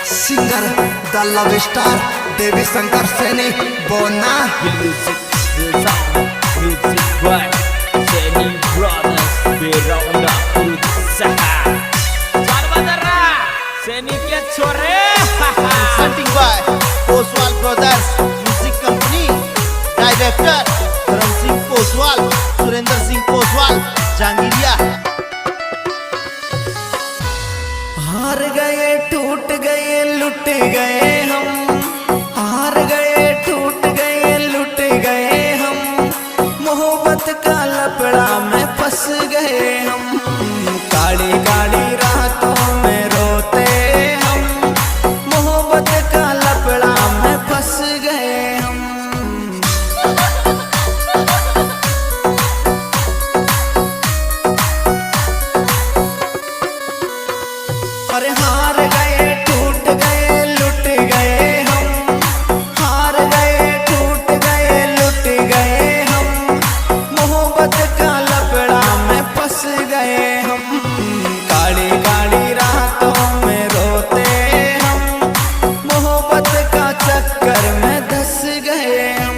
Singer द love star देवी शंकर सैनी बोना Presenting by Oswal Brothers Music Company. Director Dharam Singh Oswal, Surendra Singh Oswal, Jangiriya. हार गए टूट गए लुट गए हम, हार गए टूट गए लुट गए हम, मोहब्बत का लपड़ा में फंस गए हम, काली काली रातों में रोते हम, मोहब्बत का लपड़ा में फंस गए हम। अरे हार गए टूट गए लुट गए हम, हार गए टूट गए लुट गए हम, मोहब्बत का लपड़ा में फंस गए हम, काली काली रातों में रोते हम, मोहब्बत का चक्कर में धंस गए हम।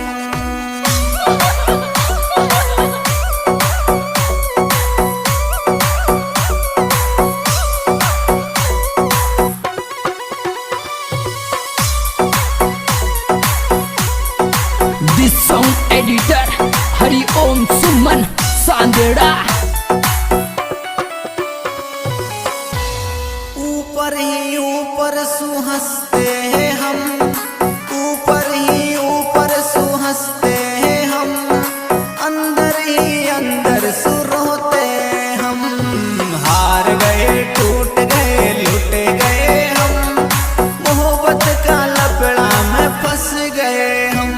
This song editor Hari Om Suman Sandera। ऊपर ही ऊपर सुहंसते हैं हम, ऊपर ही ऊपर सुहंसते हैं हम, अंदर ही अंदर सुरोते हम, हार गए टूट गए लुट गए हम, मोहब्बत का लपड़ा में फंस गए हम,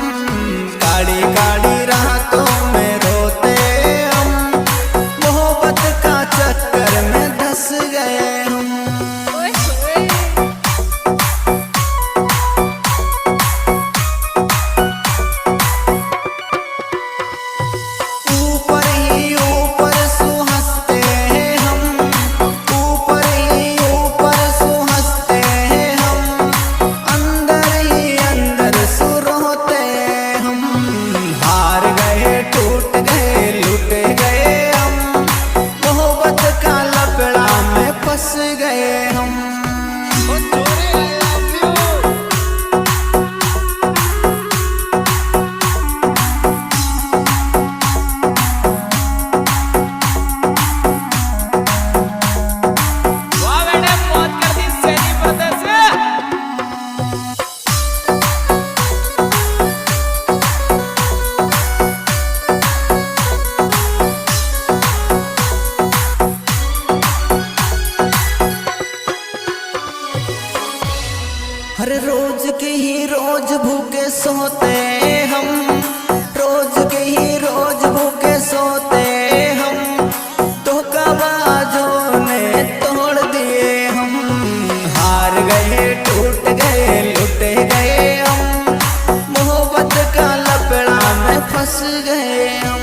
काली काली रातों में रोते हम, मोहब्बत का चक्कर में धंस गए हम। ऊपर ही ऊपर सुहंसते हैं हम, ऊपर ही ऊपर सुहंसते हैं हम, अंदर ही अंदर सुरोते हम, हार गए टूट गए लुट गए हम, मोहब्बत का लपड़ा में फंस गए हम। हर रोज के ही रोज भूखे सोते हम, रोज के ही रोज भूखे सोते हम, धोखाबाजों ने तोड़ दिए हम, हार गए टूट गए लुट गए हम, मोहब्बत का लपड़ा में फंस गए हम।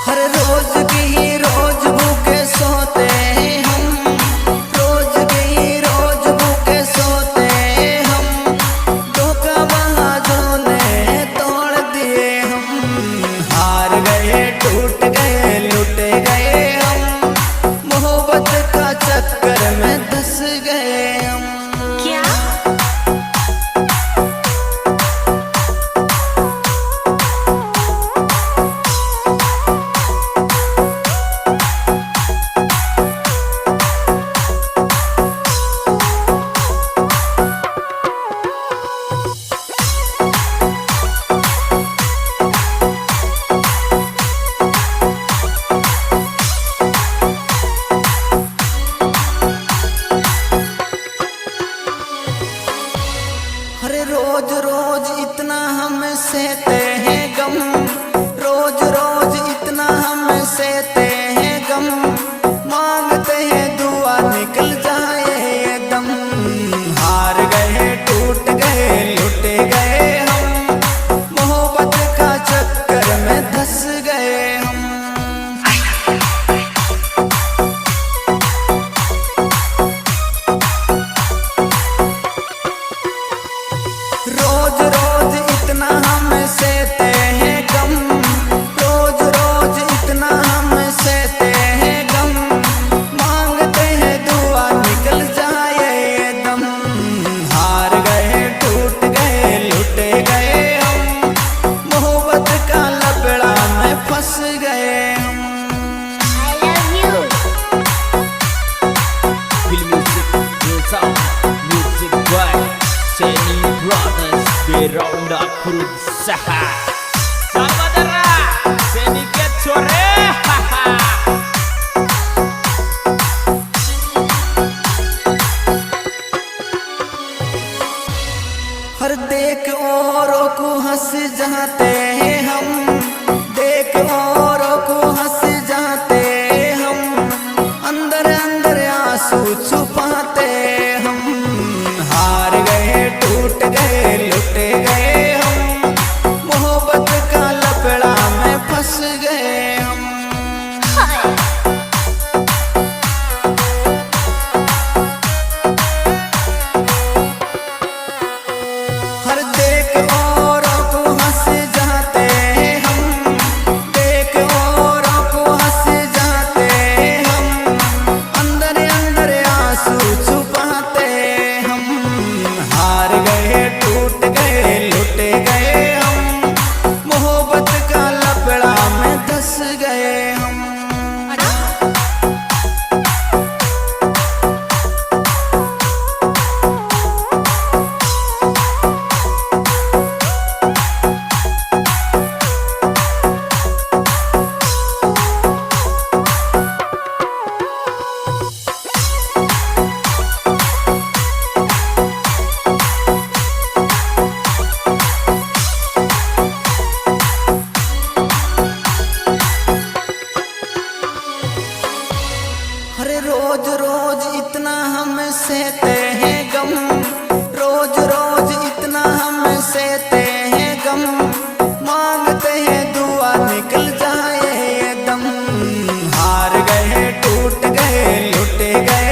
हर रोज के ही रोज भूखे सोते हम, रोज के ही रोज भूखे सोते हम, धोखाबाजों ने तोड़ दिए हम, हार गए टूट गए लुट गए हम, मोहब्बत का चक्कर में धंस गए हम। अरे रोज रोज इतना हम सहते हैं गम, रोज रोज इतना हम सहते हैं गम, मांगते हैं दुआ निकल जाए ये दम, हार गए टूट गए लुट गए हम, मोहब्बत का चक्कर में धंस गए। चल बदरा सैनिक के छोरे हर देख औरों को हंस जाते हैं हम, देख औरों को हंस जाते हम, अंदर अंदर आंसू छुपाते हम। हार गए टूट गए लुट गए हम, मोहब्बत का लपड़ा में फंस गए हम। हर देख औरों को हंस जाते हैं हम, देख औरों को हंस जाते हम, अंदर अंदर आंसू छुपाते हम। हार गए टूट गए लुट गए हम, मोहब्बत का लपड़ा में धंस गए हम। अरे रोज रोज इतना हम सहते हैं गम, रोज रोज इतना हम सहते हैं गम, मांगते हैं दुआ निकल जाए ये दम। हार गए टूट गए लुट गए